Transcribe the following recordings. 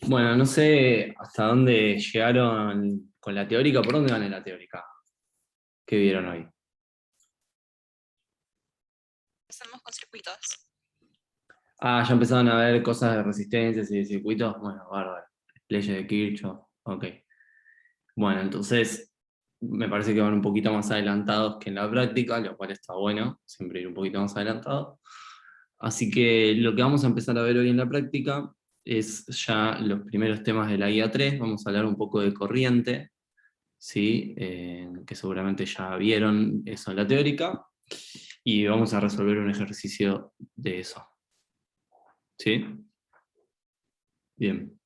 Bueno, no sé hasta dónde llegaron con la teórica. ¿Por dónde van en la teórica? ¿Qué vieron hoy? Empezamos con circuitos. Ah, ya empezaron a ver cosas de resistencias y de circuitos. Bueno, bárbaro. Leyes de Kirchhoff. Ok. Bueno, entonces me parece que van un poquito más adelantados que en la práctica, lo cual está bueno, siempre ir un poquito más adelantado. Así que lo que vamos a empezar a ver hoy en la práctica es ya los primeros temas de la guía 3. Vamos a hablar un poco de corriente, ¿sí? Que seguramente ya vieron eso en la teórica, y vamos a resolver un ejercicio de eso. ¿Sí? Bien.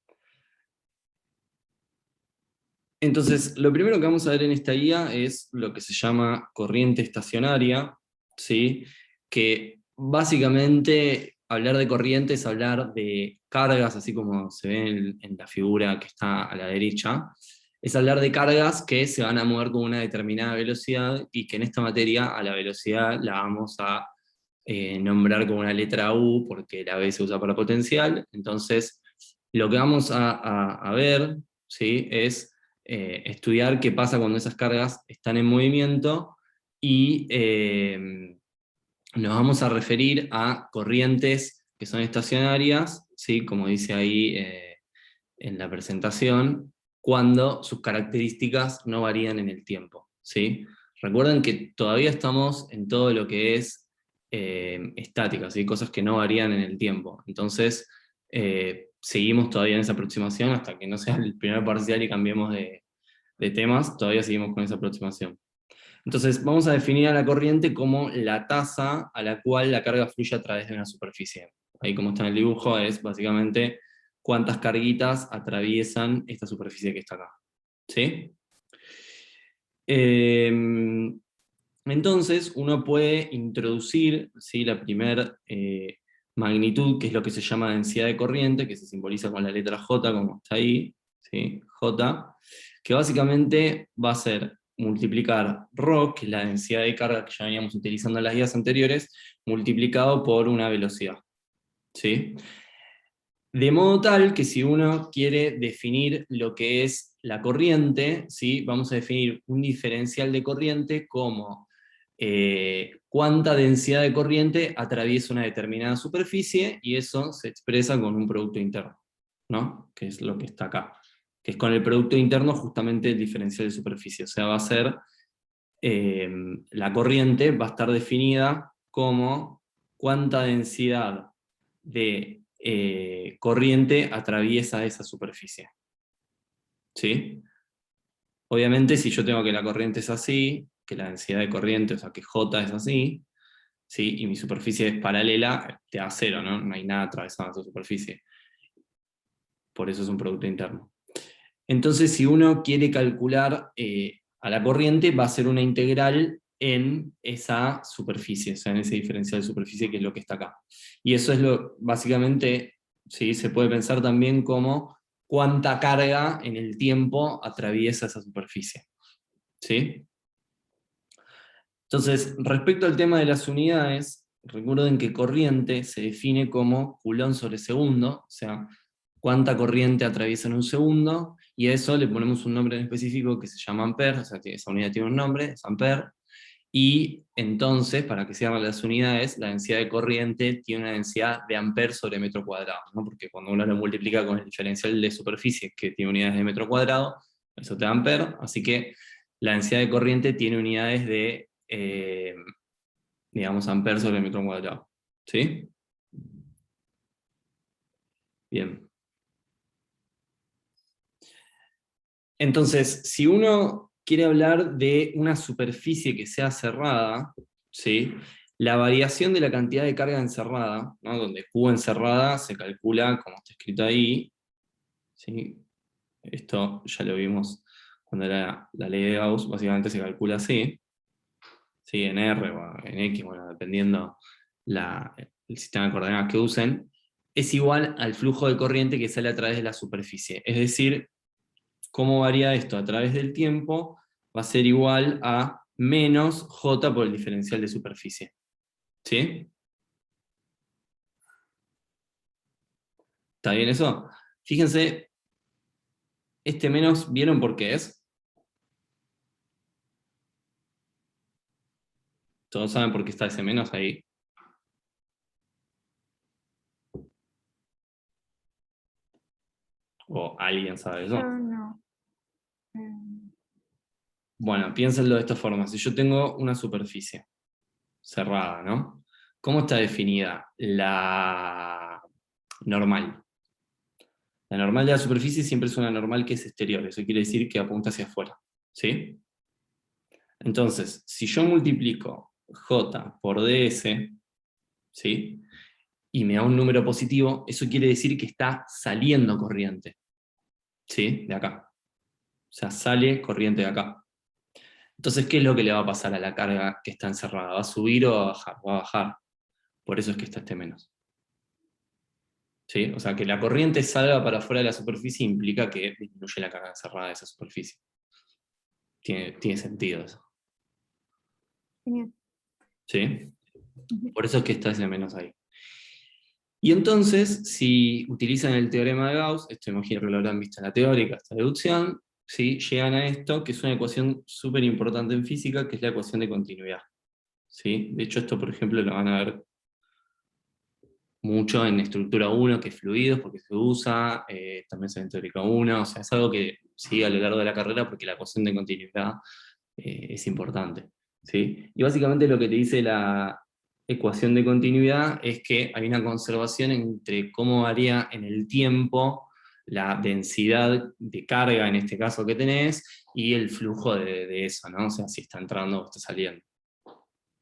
Entonces, lo primero que vamos a ver en esta guía es lo que se llama corriente estacionaria, ¿sí? Que básicamente hablar de corriente es hablar de cargas, así como se ve en la figura que está a la derecha, es hablar de cargas que se van a mover con una determinada velocidad y que en esta materia a la velocidad la vamos a nombrar como una letra U porque la B se usa para potencial. Entonces, lo que vamos a ver, ¿sí? Es estudiar qué pasa cuando esas cargas están en movimiento y nos vamos a referir a corrientes que son estacionarias, ¿sí? Como dice ahí en la presentación, cuando sus características no varían en el tiempo, ¿sí? Recuerden que todavía estamos en todo lo que es estática, ¿sí? Cosas que no varían en el tiempo. Entonces, seguimos todavía en esa aproximación hasta que no sea el primer parcial y cambiemos de temas, todavía seguimos con esa aproximación. Entonces, vamos a definir a la corriente como la tasa a la cual la carga fluye a través de una superficie. Ahí, como está en el dibujo, es básicamente cuántas carguitas atraviesan esta superficie que está acá. ¿Sí? Entonces, uno puede introducir, ¿sí?, la primera magnitud, que es lo que se llama densidad de corriente, que se simboliza con la letra J, como está ahí, ¿sí? J, que básicamente va a ser multiplicar ρ, que es la densidad de carga que ya veníamos utilizando en las guías anteriores, multiplicado por una velocidad. ¿Sí? De modo tal que si uno quiere definir lo que es la corriente, ¿sí?, vamos a definir un diferencial de corriente como cuánta densidad de corriente atraviesa una determinada superficie, y eso se expresa con un producto interno, ¿no? Que es lo que está acá. Que es con el producto interno justamente el diferencial de superficie. O sea, va a ser, la corriente va a estar definida como cuánta densidad de corriente atraviesa esa superficie. ¿Sí? Obviamente, si yo tengo que la corriente es así, que la densidad de corriente, o sea, que J es así, ¿sí?, y mi superficie es paralela, te da cero, ¿no? No hay nada atravesando esa superficie. Por eso es un producto interno. Entonces, si uno quiere calcular a la corriente, va a ser una integral en esa superficie, o sea, en ese diferencial de superficie, que es lo que está acá. Y eso es lo, básicamente, ¿sí?, se puede pensar también como cuánta carga en el tiempo atraviesa esa superficie. ¿Sí? Entonces, respecto al tema de las unidades, recuerden que corriente se define como coulomb sobre segundo, o sea, cuánta corriente atraviesa en un segundo, y a eso le ponemos un nombre en específico que se llama ampere, o sea, esa unidad tiene un nombre, es ampere, y entonces, para que sean las unidades, la densidad de corriente tiene una densidad de ampere sobre metro cuadrado, ¿no? Porque cuando uno lo multiplica con el diferencial de superficie, que tiene unidades de metro cuadrado, eso te da ampere, así que la densidad de corriente tiene unidades de, digamos, ampere sobre metro cuadrado. ¿Sí? Bien. Entonces, si uno quiere hablar de una superficie que sea cerrada, ¿sí?, la variación de la cantidad de carga encerrada, ¿no?, donde Q encerrada se calcula como está escrito ahí, ¿sí? Esto ya lo vimos cuando era la ley de Gauss, básicamente se calcula así, ¿sí?, en R o en X, bueno, dependiendo el sistema de coordenadas que usen, es igual al flujo de corriente que sale a través de la superficie. Es decir, ¿cómo varía esto? A través del tiempo va a ser igual a menos J por el diferencial de superficie. ¿Sí? ¿Está bien eso? Fíjense, este menos, ¿vieron por qué es? ¿Todos saben por qué está ese menos ahí? ¿O alguien sabe eso? Yo no. Bueno, piénsenlo de esta forma. Si yo tengo una superficie cerrada, ¿no? ¿Cómo está definida la normal? La normal de la superficie siempre es una normal que es exterior. Eso quiere decir que apunta hacia afuera. ¿Sí? Entonces, si yo multiplico J por ds, ¿sí? Y me da un número positivo, eso quiere decir que está saliendo corriente. ¿Sí? De acá. O sea, sale corriente de acá. Entonces, ¿qué es lo que le va a pasar a la carga que está encerrada? ¿Va a subir o va a bajar? Va a bajar. Por eso es que está este menos. ¿Sí? O sea, que la corriente salga para afuera de la superficie implica que disminuye la carga encerrada de esa superficie. Tiene sentido eso. Genial. ¿Sí? Por eso es que está ese menos ahí. Y entonces, si utilizan el teorema de Gauss, esto imagino que lo habrán visto en la teórica, esta deducción, ¿sí? Llegan a esto, que es una ecuación súper importante en física, que es la ecuación de continuidad. ¿Sí? De hecho, esto, por ejemplo, lo van a ver mucho en estructura 1, que es fluidos, porque se usa, también se ve en teórica 1, o sea, es algo que sigue a lo largo de la carrera porque la ecuación de continuidad es importante. ¿Sí? Y básicamente lo que te dice la ecuación de continuidad es que hay una conservación entre cómo varía en el tiempo la densidad de carga, en este caso que tenés, y el flujo de eso, ¿no? O sea, si está entrando o está saliendo.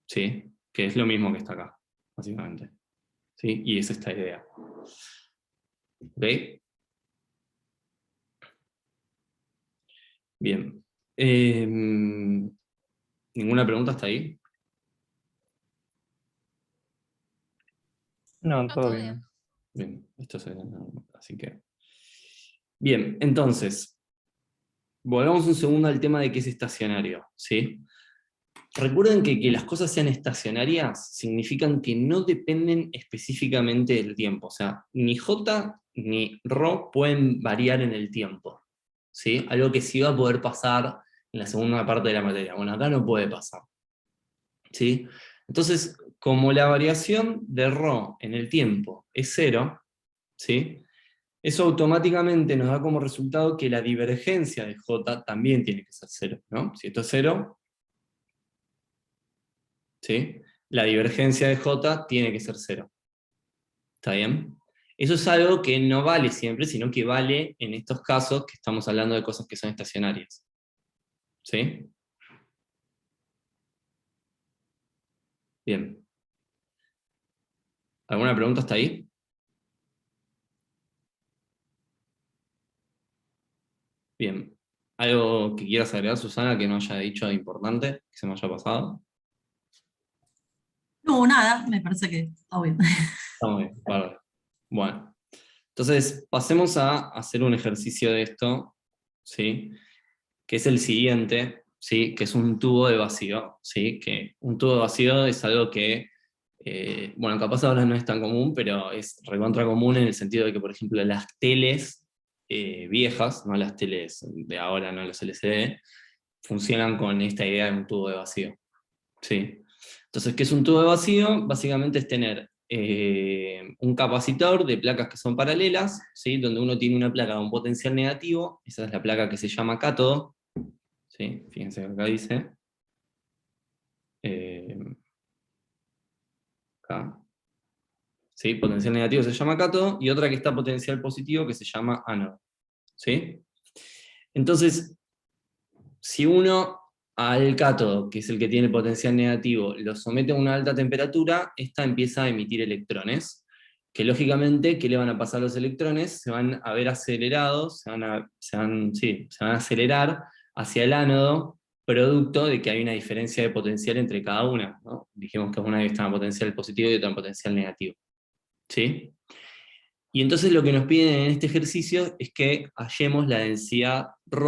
¿Sí? Que es lo mismo que está acá, básicamente. ¿Sí? Y es esta idea. ¿Ok? Bien. ¿Ninguna pregunta hasta ahí? No, No, todo todo bien. bien. Bien, así que. Bien, entonces, volvamos un segundo al tema de qué es estacionario, ¿sí? Recuerden que las cosas sean estacionarias significan que no dependen específicamente del tiempo, o sea, ni J ni ρ pueden variar en el tiempo, ¿sí? Algo que sí va a poder pasar en la segunda parte de la materia. Bueno, acá no puede pasar, ¿sí? Entonces, como la variación de ρ en el tiempo es cero, ¿sí? Eso automáticamente nos da como resultado que la divergencia de J también tiene que ser cero, ¿no? Si esto es cero, ¿sí? La divergencia de J tiene que ser cero. ¿Está bien? Eso es algo que no vale siempre, sino que vale en estos casos que estamos hablando de cosas que son estacionarias. ¿Sí? Bien. ¿Alguna pregunta hasta ahí? Bien. ¿Algo que quieras agregar, Susana, que no haya dicho de importante, que se me haya pasado? No, nada, me parece que está bien. Está muy bien, bárbaro. Bueno. Entonces, pasemos a hacer un ejercicio de esto, ¿sí? Que es el siguiente, ¿sí? Que es un tubo de vacío, ¿sí? Que un tubo de vacío es algo que, bueno, capaz ahora no es tan común, pero es recontra común en el sentido de que, por ejemplo, las teles viejas, no las teles de ahora, no los LCD, funcionan con esta idea de un tubo de vacío, ¿sí? Entonces, ¿qué es un tubo de vacío? Básicamente es tener un capacitor de placas que son paralelas, ¿sí? Donde uno tiene una placa de un potencial negativo, esa es la placa que se llama cátodo, ¿sí? Fíjense que acá dice, eh, acá, ¿sí? Potencial negativo se llama cátodo, y otra que está potencial positivo que se llama ánodo, ¿sí? Entonces, si uno al cátodo, que es el que tiene potencial negativo, lo somete a una alta temperatura, esta empieza a emitir electrones, que lógicamente, ¿qué le van a pasar a los electrones? Se van a ver acelerados, se van a acelerar hacia el ánodo, producto de que hay una diferencia de potencial entre cada una, ¿no? Dijimos que una está en potencial positivo y otra en potencial negativo. ¿Sí? Y entonces lo que nos piden en este ejercicio es que hallemos la densidad ρ,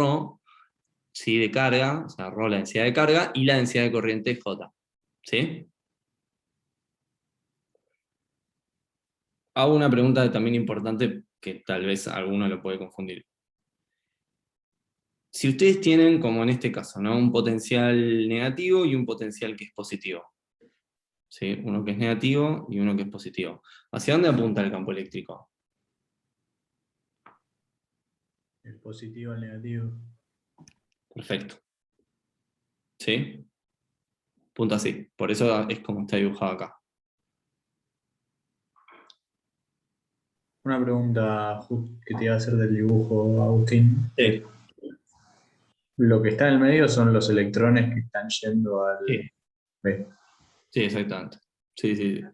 ¿sí? De carga, o sea, ρ la densidad de carga, y la densidad de corriente J. ¿Sí? hago una pregunta también importante que tal vez alguno lo puede confundir. Si ustedes tienen, como en este caso, ¿no? Un potencial negativo y un potencial que es positivo, ¿sí? Uno que es negativo y uno que es positivo. ¿Hacia dónde apunta el campo eléctrico? El positivo al negativo. Perfecto. ¿Sí? Punto así. Por eso es como está dibujado acá. Una pregunta que te iba a hacer del dibujo, Agustín. Sí. Lo que está en el medio son los electrones que están yendo al Sí, B. sí, exactamente. Sí, sí, sí.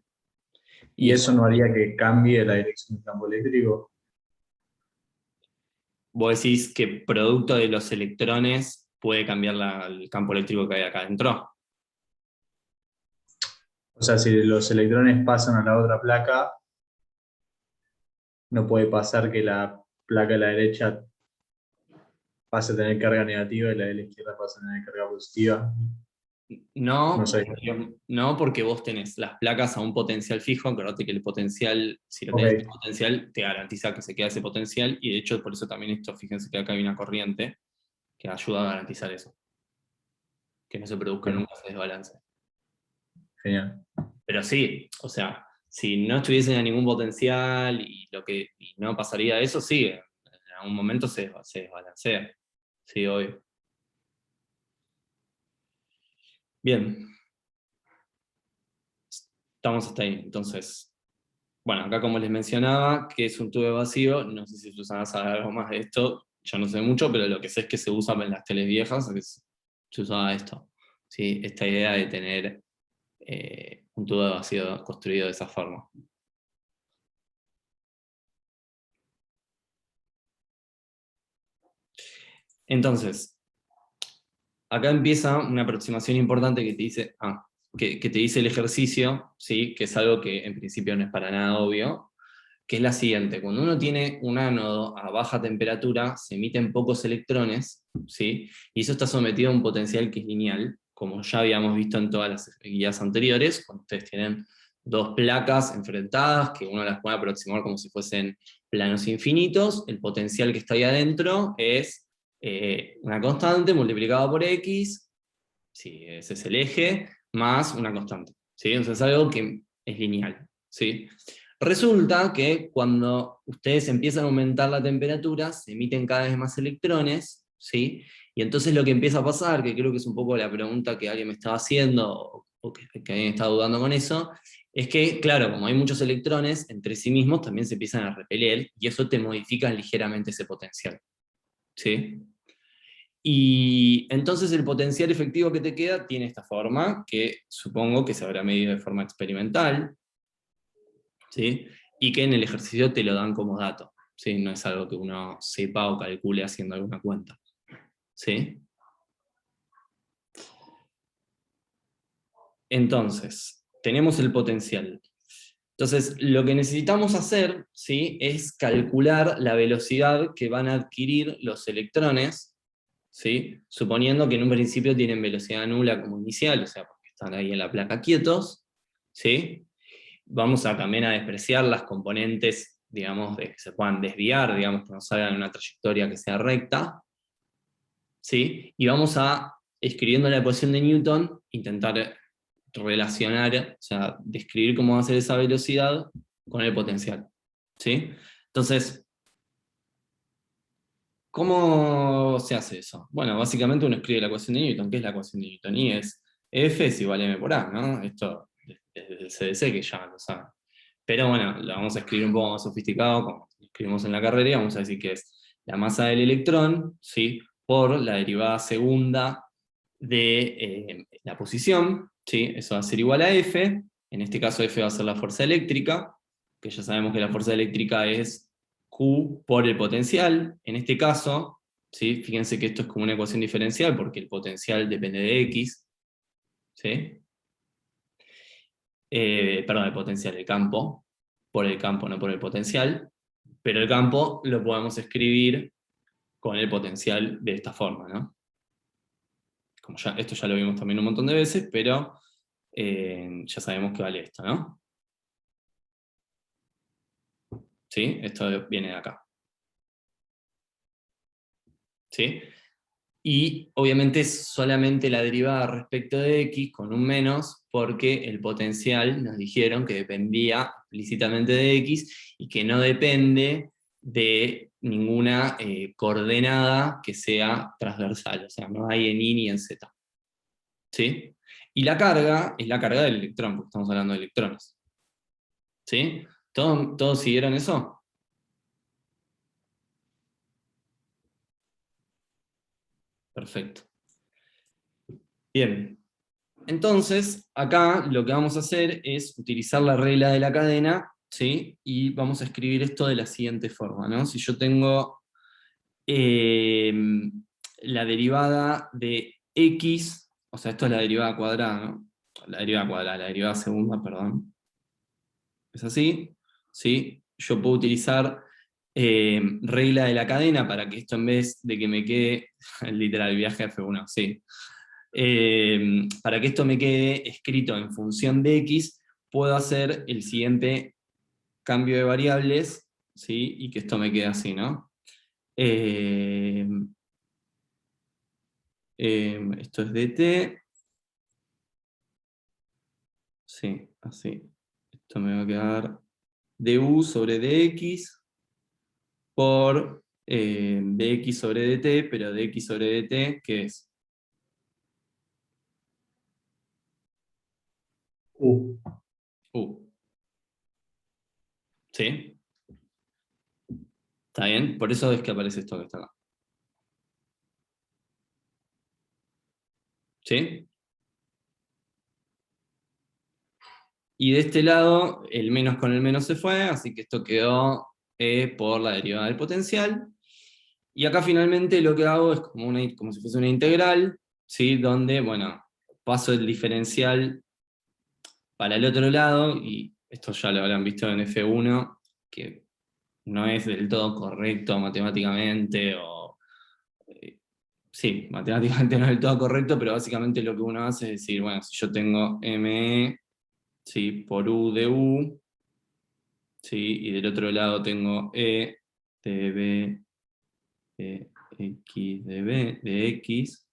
¿Y eso no haría que cambie la dirección del campo eléctrico? vos decís que producto de los electrones puede cambiar el campo eléctrico que hay acá adentro. O sea, si los electrones pasan a la otra placa, no puede pasar que la placa de la derecha pase a tener carga negativa y la de la izquierda pase a tener carga positiva. No, No sé. no, porque vos tenés las placas a un potencial fijo, acordate que el potencial, si lo Ok, tenés en potencial, te garantiza que se queda ese potencial, y de hecho por eso también esto, fíjense que acá hay una corriente que ayuda a garantizar eso, que no se produzca bien, nunca ese desbalance. genial. Pero sí, o sea, si no estuviesen a ningún potencial y no pasaría eso, sí, en algún momento se desbalancea. Sí, obvio. Bien, estamos hasta ahí. Entonces, bueno, acá como les mencionaba, que es un tubo vacío, no sé si Susana sabe algo más de esto, yo no sé mucho, pero lo que sé es que se usa en las teles viejas, se usaba esto. ¿Sí? Esta idea de tener un tubo vacío construido de esa forma. Entonces, acá empieza una aproximación importante que te dice, que te dice el ejercicio, ¿sí? Que es algo que en principio no es para nada obvio, que es la siguiente: cuando uno tiene un ánodo a baja temperatura, se emiten pocos electrones, ¿sí? Y eso está sometido a un potencial que es lineal, como ya habíamos visto en todas las guías anteriores, cuando ustedes tienen dos placas enfrentadas, que uno las puede aproximar como si fuesen planos infinitos, el potencial que está ahí adentro es una constante multiplicada por x, sí, ese es el eje, más una constante, ¿sí? Entonces es algo que es lineal, ¿sí? Resulta que cuando ustedes empiezan a aumentar la temperatura, se emiten cada vez más electrones, ¿sí? Y entonces lo que empieza a pasar, que creo que es un poco la pregunta que alguien me estaba haciendo, o que alguien está dudando con eso, es que, claro, como hay muchos electrones, entre sí mismos también se empiezan a repeler, y eso te modifica ligeramente ese potencial, ¿sí? Y entonces el potencial efectivo que te queda tiene esta forma, que supongo que se habrá medido de forma experimental, ¿sí? Y que en el ejercicio te lo dan como dato, ¿sí? No es algo que uno sepa o calcule haciendo alguna cuenta, ¿sí? Entonces, tenemos el potencial. Entonces, lo que necesitamos hacer, ¿sí? Es calcular la velocidad que van a adquirir los electrones, ¿sí? Suponiendo que en un principio tienen velocidad nula como inicial, o sea, porque están ahí en la placa quietos, ¿sí? Vamos a también a despreciar las componentes, digamos, de que se puedan desviar, digamos, que nos salgan en una trayectoria que sea recta, ¿sí? Y vamos a, escribiendo la ecuación de Newton, intentar relacionar, o sea, describir cómo va a ser esa velocidad con el potencial, ¿sí? Entonces, ¿cómo se hace eso? Bueno, básicamente uno escribe la ecuación de Newton. ¿Qué es la ecuación de Newton? Y es F es igual a M por A, ¿no? Esto desde el CDC que ya lo saben. Pero bueno, lo vamos a escribir un poco más sofisticado, como lo escribimos en la carrera, y vamos a decir que es la masa del electrón, ¿sí? Por la derivada segunda de la posición, ¿sí? Eso va a ser igual a F. En este caso F va a ser la fuerza eléctrica, que ya sabemos que la fuerza eléctrica es Q por el potencial. En este caso, ¿sí? Fíjense que esto es como una ecuación diferencial, porque el potencial depende de X, ¿sí? Perdón, el potencial, el campo, por el campo, no por el potencial, pero el campo lo podemos escribir con el potencial de esta forma, ¿no? Como ya, esto ya lo vimos también un montón de veces, pero ya sabemos que vale esto, ¿no? ¿Sí? Esto viene de acá. ¿Sí? Y obviamente es solamente la derivada respecto de x con un menos, porque el potencial nos dijeron que dependía explícitamente de x y que no depende de ninguna coordenada que sea transversal, o sea, no hay en y ni en z. ¿Sí? Y la carga es la carga del electrón, porque estamos hablando de electrones. ¿Sí? ¿Todos siguieron eso? Perfecto. Bien. Entonces, acá lo que vamos a hacer es utilizar la regla de la cadena, ¿sí? Y vamos a escribir esto de la siguiente forma, ¿no? Si yo tengo la derivada de x, o sea, esto es la derivada cuadrada, ¿no? La derivada segunda, perdón. Es así, ¿sí? Yo puedo utilizar regla de la cadena para que esto, en vez de que me quede, literal, viaje a F1, sí. Para que esto me quede escrito en función de x, puedo hacer el siguiente cambio de variables, ¿sí? Y que esto me quede así, ¿no? Esto es dt. Sí, así. Esto me va a quedar du sobre dx por dx sobre dt, pero dx sobre dt, ¿qué es? ¿Sí? ¿Está bien? Por eso es que aparece esto que está acá. ¿Sí? Y de este lado, el menos con el menos se fue, así que esto quedó por la derivada del potencial. Y acá finalmente lo que hago es como si fuese una integral, ¿sí? Donde, bueno, paso el diferencial para el otro lado, y esto ya lo habrán visto en F1, que no es del todo correcto matemáticamente, sí, matemáticamente no es del todo correcto, pero básicamente lo que uno hace es decir, bueno, si yo tengo ME, ¿sí? Por U de U, ¿sí? Y del otro lado tengo E de B, de X de B, de X,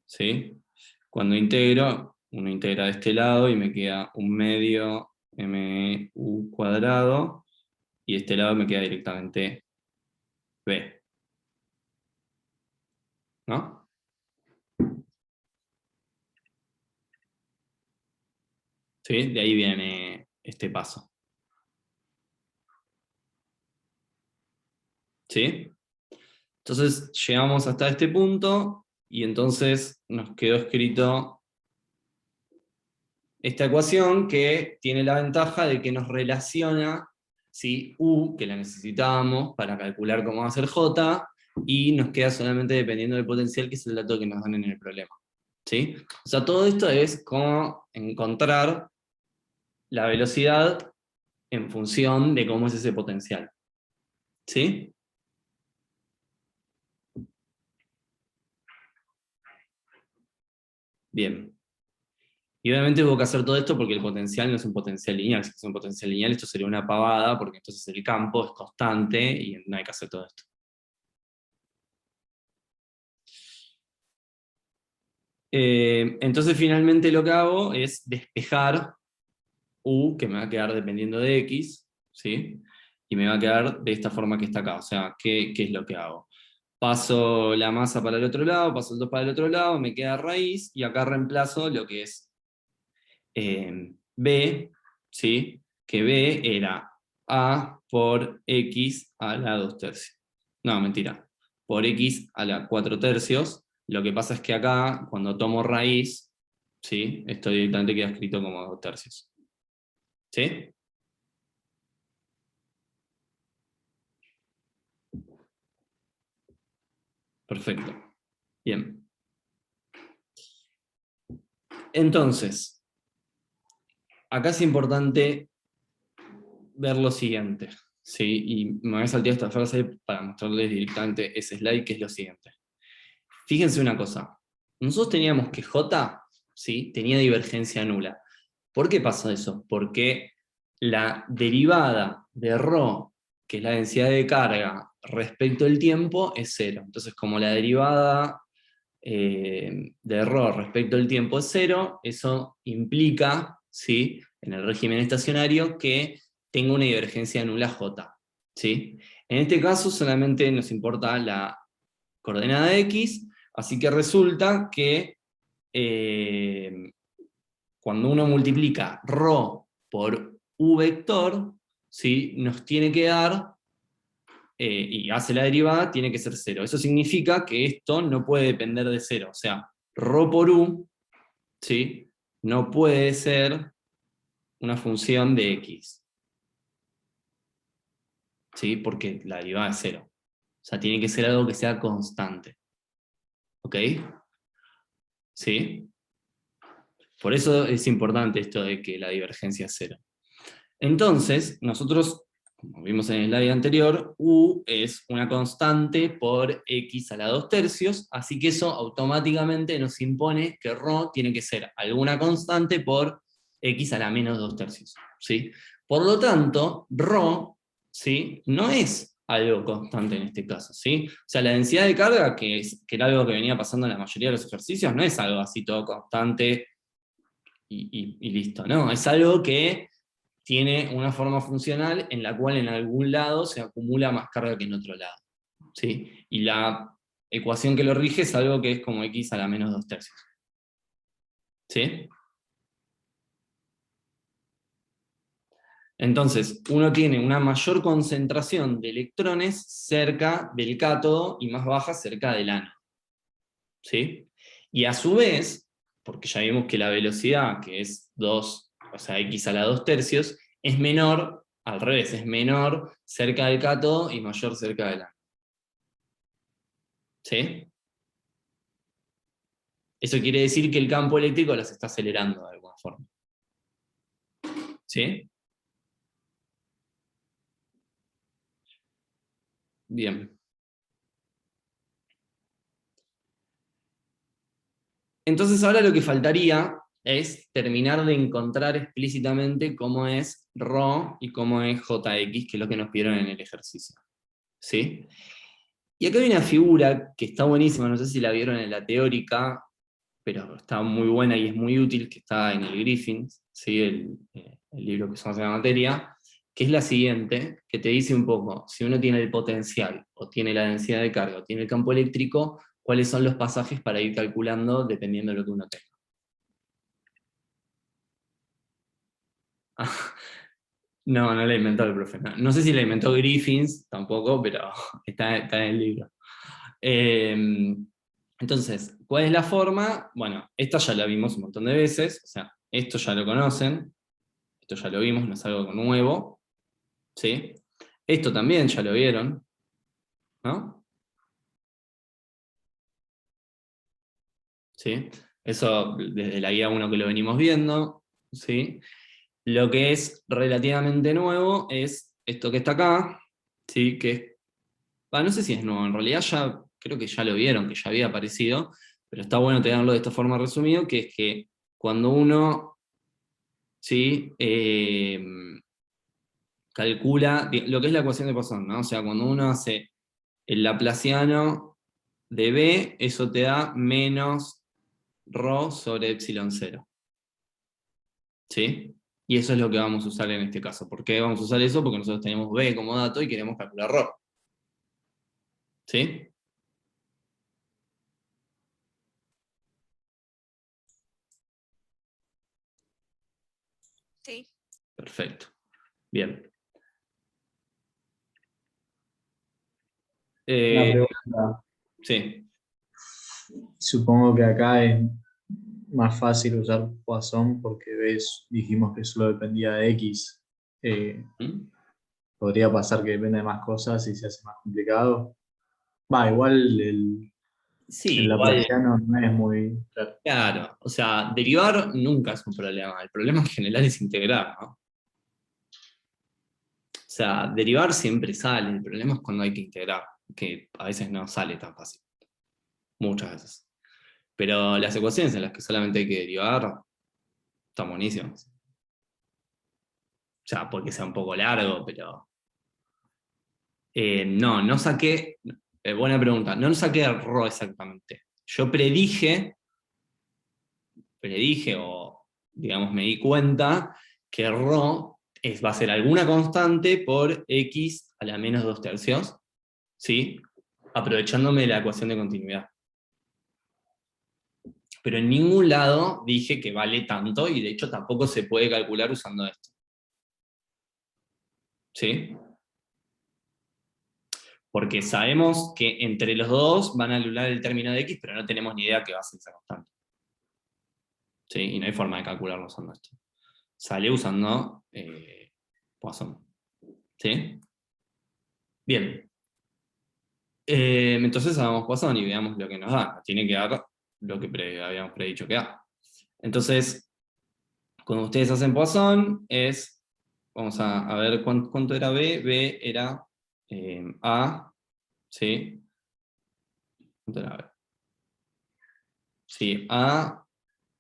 ¿sí? Cuando integro, uno integra de este lado y me queda un medio MU cuadrado, y de este lado me queda directamente B. ¿No? ¿Sí? De ahí viene este paso. ¿Sí? Entonces llegamos hasta este punto, y entonces nos quedó escrito esta ecuación que tiene la ventaja de que nos relaciona, ¿sí? U, que la necesitábamos para calcular cómo va a ser J, y nos queda solamente dependiendo del potencial, que es el dato que nos dan en el problema. ¿Sí? O sea, todo esto es como encontrar la velocidad en función de cómo es ese potencial. ¿Sí? Bien. Y obviamente hubo que hacer todo esto porque el potencial no es un potencial lineal. Si es un potencial lineal, esto sería una pavada, porque entonces el campo es constante y no hay que hacer todo esto. Entonces finalmente lo que hago es despejar U, que me va a quedar dependiendo de X, ¿sí? Y me va a quedar de esta forma que está acá. O sea, ¿qué es lo que hago? Paso la masa para el otro lado, paso el 2 para el otro lado, me queda raíz, y acá reemplazo lo que es B, ¿sí? Que B era A por X a la 2/3. No, mentira. Por X a la 4/3. Lo que pasa es que acá, cuando tomo raíz, ¿sí? Esto directamente queda escrito como 2/3. ¿Sí? Perfecto. Bien. Entonces, acá es importante ver lo siguiente, ¿sí? Y me voy a saltar esta frase para mostrarles directamente ese slide, que es lo siguiente. Fíjense una cosa, nosotros teníamos que J, ¿sí? Tenía divergencia nula. ¿Por qué pasa eso? Porque la derivada de ρ que es la densidad de carga respecto al tiempo, es 0. Entonces, como la derivada de ρ respecto al tiempo es 0, eso implica, ¿sí?, en el régimen estacionario, que tengo una divergencia nula J. ¿Sí? En este caso solamente nos importa la coordenada X, así que resulta que cuando uno multiplica ρ por u vector, ¿sí?, nos tiene que dar, y hace la derivada, tiene que ser 0. Eso significa que esto no puede depender de 0. O sea, ρ por u, ¿sí?, no puede ser una función de X. ¿Sí? Porque la derivada es 0. O sea, tiene que ser algo que sea constante. ¿Ok? ¿Sí? Por eso es importante esto de que la divergencia es 0. Entonces, nosotros, como vimos en el slide anterior, u es una constante por x a la 2/3, así que eso automáticamente nos impone que ρ tiene que ser alguna constante por x a la menos 2/3. ¿Sí? Por lo tanto, ρ, ¿sí?, no es algo constante en este caso, ¿sí? O sea, la densidad de carga, que era algo que venía pasando en la mayoría de los ejercicios, no es algo así todo constante y listo, no, es algo que tiene una forma funcional en la cual en algún lado se acumula más carga que en otro lado, ¿sí? Y la ecuación que lo rige es algo que es como x a la menos 2/3. ¿Sí? Entonces, uno tiene una mayor concentración de electrones cerca del cátodo y más baja cerca del ánodo. ¿Sí? Y a su vez, porque ya vimos que la velocidad, que es 2, o sea, x a la 2/3, es menor, al revés, es menor cerca del cátodo y mayor cerca del ánodo. ¿Sí? Eso quiere decir que el campo eléctrico las está acelerando de alguna forma. ¿Sí? Bien. Entonces ahora lo que faltaría es terminar de encontrar explícitamente cómo es ρ y cómo es jx, que es lo que nos pidieron en el ejercicio. ¿Sí? Y acá hay una figura que está buenísima, no sé si la vieron en la teórica, pero está muy buena y es muy útil, que está en el Griffins, ¿sí?, el libro que usamos en la materia, que es la siguiente, que te dice un poco, si uno tiene el potencial, o tiene la densidad de carga, o tiene el campo eléctrico, cuáles son los pasajes para ir calculando dependiendo de lo que uno tenga. No, no la inventó el profe. No sé si la inventó Griffins, tampoco, pero está en el libro. Entonces, ¿cuál es la forma? Bueno, esta ya la vimos un montón de veces, o sea, esto ya lo conocen, esto ya lo vimos, no es algo nuevo, ¿sí? Esto también ya lo vieron, ¿no? ¿Sí? Eso desde la guía 1 que lo venimos viendo, ¿sí? Lo que es relativamente nuevo es esto que está acá, ¿sí? Que es, no sé si es nuevo, en realidad ya creo que ya lo vieron, que ya había aparecido, pero está bueno tenerlo de esta forma resumido, que es que cuando uno, ¿sí?, calcula lo que es la ecuación de Poisson, ¿no? O sea, cuando uno hace el laplaciano de B, eso te da menos ρ sobre epsilon 0. ¿Sí? Y eso es lo que vamos a usar en este caso. ¿Por qué vamos a usar eso? Porque nosotros tenemos B como dato y queremos calcular ρ. ¿Sí? Sí. Perfecto. Bien. Una pregunta. Sí. Supongo que acá es más fácil usar Poisson porque dijimos que solo dependía de X. ¿Mm? Podría pasar que depende de más cosas y se hace más complicado. Va, igual Sí, el igual. laplaciano no es muy... Claro, o sea, derivar nunca es un problema. El problema en general es integrar, ¿no? O sea, derivar siempre sale, el problema es cuando hay que integrar, que a veces no sale tan fácil. Muchas veces. Pero las ecuaciones en las que solamente hay que derivar están buenísimas. O sea, porque sea un poco largo, pero No saqué, buena pregunta, no saqué ρ exactamente. Yo predije, o digamos me di cuenta, que ρ va a ser alguna constante por x a la menos 2/3, ¿sí? Aprovechándome de la ecuación de continuidad. Pero en ningún lado dije que vale tanto, y de hecho tampoco se puede calcular usando esto. ¿Sí? Porque sabemos que entre los dos van a anular el término de x, pero no tenemos ni idea qué va a ser esa constante. ¿Sí? Y no hay forma de calcularlo usando esto. Sale usando Poisson. ¿Sí? Bien. Entonces hagamos Poisson y veamos lo que nos da. Nos tiene que dar lo que habíamos predicho que da. Entonces, cuando ustedes hacen Poisson, vamos a ver cuánto era B. B era A, ¿sí? ¿Cuánto era B? Sí, A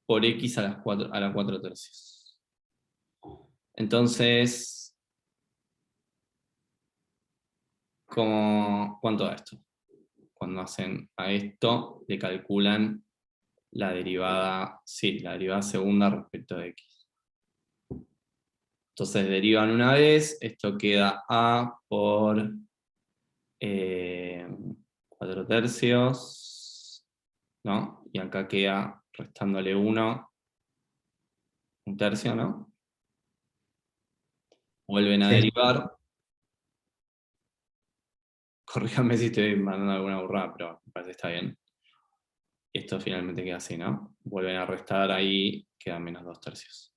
por X a la 4/3. Entonces, ¿cuánto da esto? Cuando hacen a esto, le calculan la derivada, sí, la derivada segunda respecto de X. Entonces derivan una vez, esto queda A por 4/3, ¿no? Y acá queda restándole 1, 1/3, ¿no? Vuelven a Sí. derivar. Corríjame si estoy mandando alguna burrada, pero me parece que está bien. Y esto finalmente queda así, ¿no? Vuelven a restar ahí, quedan menos 2/3.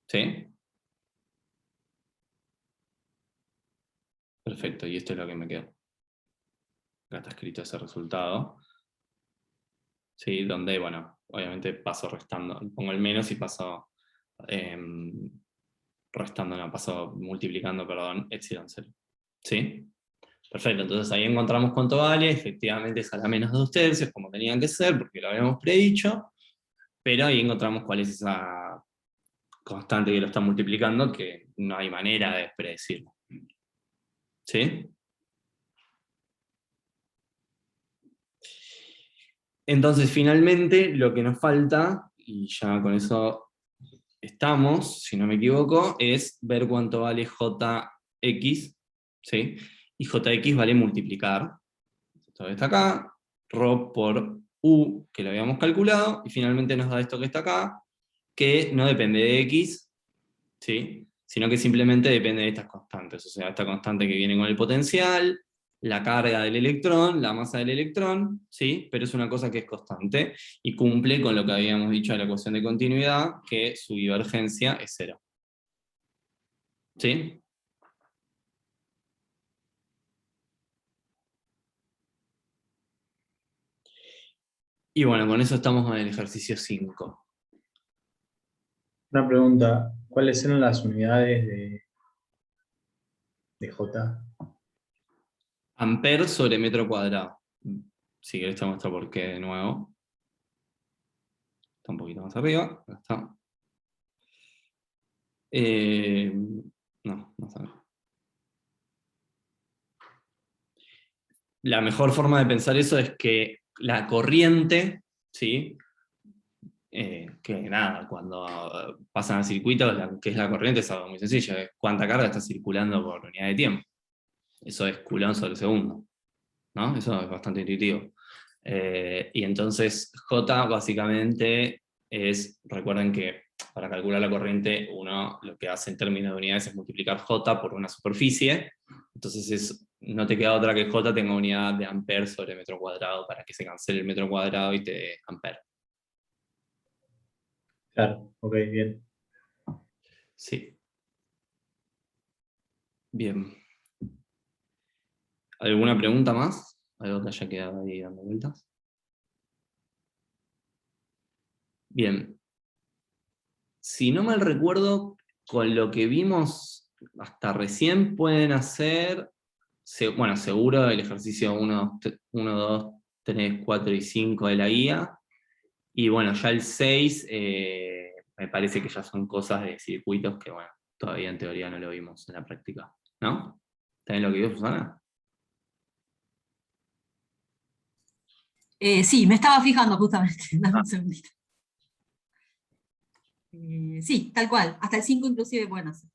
¿Sí? Perfecto, y esto es lo que me quedó. Acá está escrito ese resultado. ¿Sí? Donde, bueno, obviamente paso restando. Pongo el menos y paso restando, no, paso multiplicando, perdón, epsilon 0. ¿Sí? Perfecto, entonces ahí encontramos cuánto vale. Efectivamente es a la menos 2/3, como tenían que ser, porque lo habíamos predicho. Pero ahí encontramos cuál es esa constante que lo está multiplicando, que no hay manera de predecirlo. ¿Sí? Entonces, finalmente, lo que nos falta, y ya con eso estamos, si no me equivoco, es ver cuánto vale jx, ¿sí? Y jx vale multiplicar, esto está acá, ρ por u, que lo habíamos calculado, y finalmente nos da esto que está acá, que no depende de x, ¿sí? Sino que simplemente depende de estas constantes, o sea, esta constante que viene con el potencial, la carga del electrón, la masa del electrón, ¿sí? Pero es una cosa que es constante y cumple con lo que habíamos dicho de la ecuación de continuidad, que su divergencia es 0. ¿Sí? Y bueno, con eso estamos en el ejercicio 5. Una pregunta, ¿cuáles eran las unidades de J? Amperes sobre metro cuadrado. Si querés te muestro por qué de nuevo. Está un poquito más arriba. Acá está. No sabe. La mejor forma de pensar eso es que la corriente, ¿sí? Que nada, cuando pasan a circuitos, que es la corriente, es algo muy sencillo, es cuánta carga está circulando por unidad de tiempo. Eso es Coulomb sobre segundo, ¿no? Eso es bastante intuitivo. Y entonces J básicamente recuerden que para calcular la corriente uno lo que hace en términos de unidades es multiplicar J por una superficie, entonces no te queda otra que J tenga unidad de amper sobre metro cuadrado para que se cancele el metro cuadrado y te dé amper. Claro, ok, bien. Sí. Bien. ¿Alguna pregunta más? ¿Algo que haya quedado ahí dando vueltas? Bien. Si no mal recuerdo, con lo que vimos hasta recién pueden hacer, bueno, seguro el ejercicio 1, 2, 3, 4 y 5 de la guía. Y bueno, ya el 6 me parece que ya son cosas de circuitos que, bueno, todavía en teoría no lo vimos en la práctica, ¿no? ¿Está bien lo que dijo Susana? Sí, me estaba fijando justamente. Dame un segundito. Sí, tal cual. Hasta el 5 inclusive pueden hacer.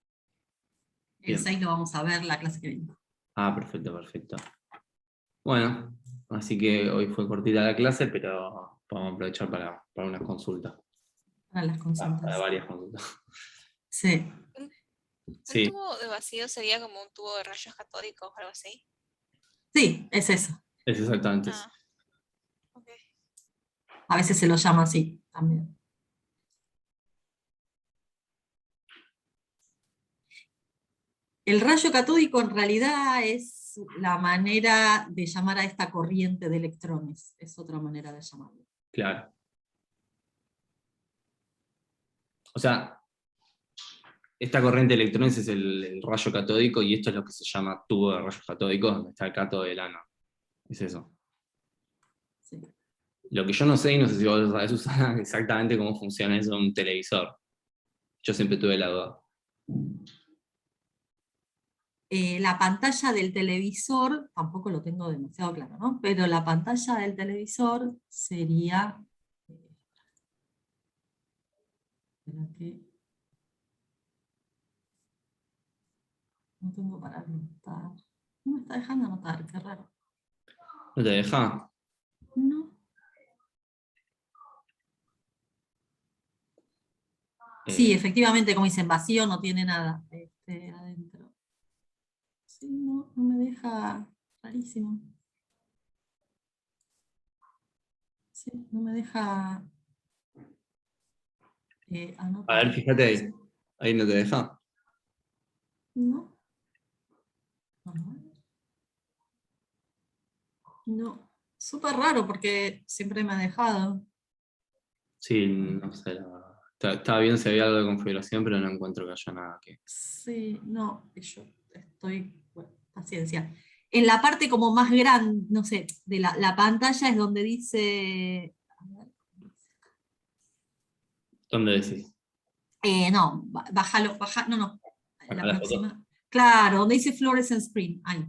El Bien. 6 lo vamos a ver la clase que viene. Ah, perfecto, perfecto. Bueno, así que hoy fue cortita la clase, pero podemos aprovechar para unas consultas. Para las Para consultas. varias consultas. Sí. ¿Un Sí, tubo de vacío sería como un tubo de rayos catódicos o algo así? Sí, es eso. es exactamente eso. Ah, ok. A veces se lo llama así también. El rayo catódico en realidad es la manera de llamar a esta corriente de electrones. Es otra manera de llamarlo. Claro. O sea, esta corriente de electrones es el rayo catódico y esto es lo que se llama tubo de rayos catódicos, donde está el cátodo del ánodo. Es eso. Sí. Lo que yo no sé, y no sé si vos lo sabés, Susana, exactamente cómo funciona eso en un televisor. Yo siempre tuve la duda. La pantalla del televisor, tampoco lo tengo demasiado claro, ¿no? Pero la pantalla del televisor sería... espera que... no tengo para anotar. No me está dejando anotar, qué raro. ¿No te deja? No. Sí, efectivamente, como dicen, vacío no tiene nada adentro. Sí, no, no me deja, rarísimo. Sí, no me deja A anotar. ver, fíjate ahí. Ahí no te deja. No. A ver. No. Súper raro porque siempre me ha dejado. Sí, no sé, la verdad. Estaba viendo si había algo de configuración, pero no encuentro que haya nada que. Sí, no, yo estoy, bueno, paciencia. En la parte como más grande, no sé, de la pantalla es donde dice, a ver, ¿Dónde decís? no, bájalo, no, no, Acá la la foto. próxima. Claro, donde dice Fluorescent Screen, ahí,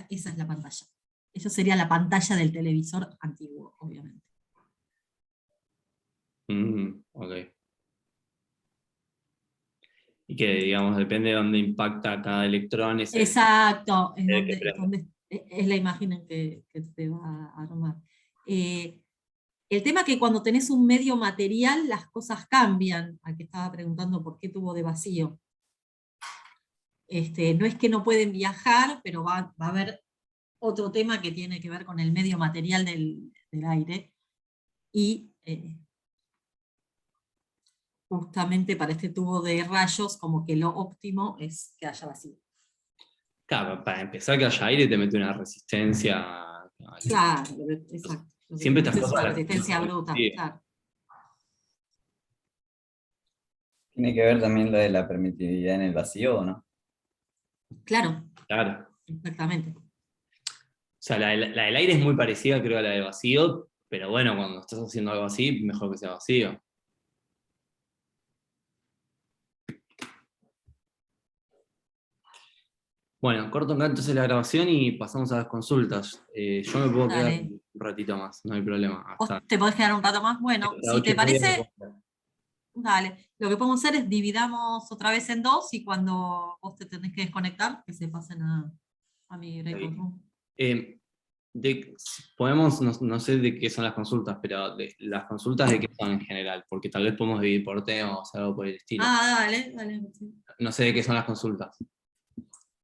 esa es la pantalla. Eso sería la pantalla del televisor antiguo, obviamente. Ok. Y que, digamos, depende de dónde impacta cada electrón, Exacto, es el que donde, prende. es la imagen en que te va a armar. El tema es que cuando tenés un medio material, las cosas cambian. Al que estaba preguntando por qué tubo de vacío. No es que no pueden viajar, pero va a haber otro tema que tiene que ver con el medio material del aire. Y justamente para este tubo de rayos, como que lo óptimo es que haya vacío. Claro, para empezar que haya aire te mete una resistencia. Claro, exacto. Lo que Siempre tenés estas es cosas una las resistencia bruta, sí. claro. ¿Tiene que ver también lo de la permitividad en el vacío o no? Claro, Claro. exactamente. O sea, la del aire es muy parecida, creo, a la del vacío, pero bueno, cuando estás haciendo algo así, mejor que sea vacío. Bueno, corto acá entonces la grabación y pasamos a las consultas. Yo me puedo quedar Dale. un ratito más, no hay problema. ¿Vos Hasta te podés quedar un rato más? Bueno, las si te 8:30 me parece, puedo quedar. dale. Lo que podemos hacer es dividamos otra vez en dos y cuando vos te tenés que desconectar, que se pasen a mi breakout room. Eh, podemos, no sé de qué son las consultas, pero las consultas de qué son en general, porque tal vez podemos dividir por temas o algo por el estilo. Ah, dale, dale. Sí. No sé de qué son las consultas.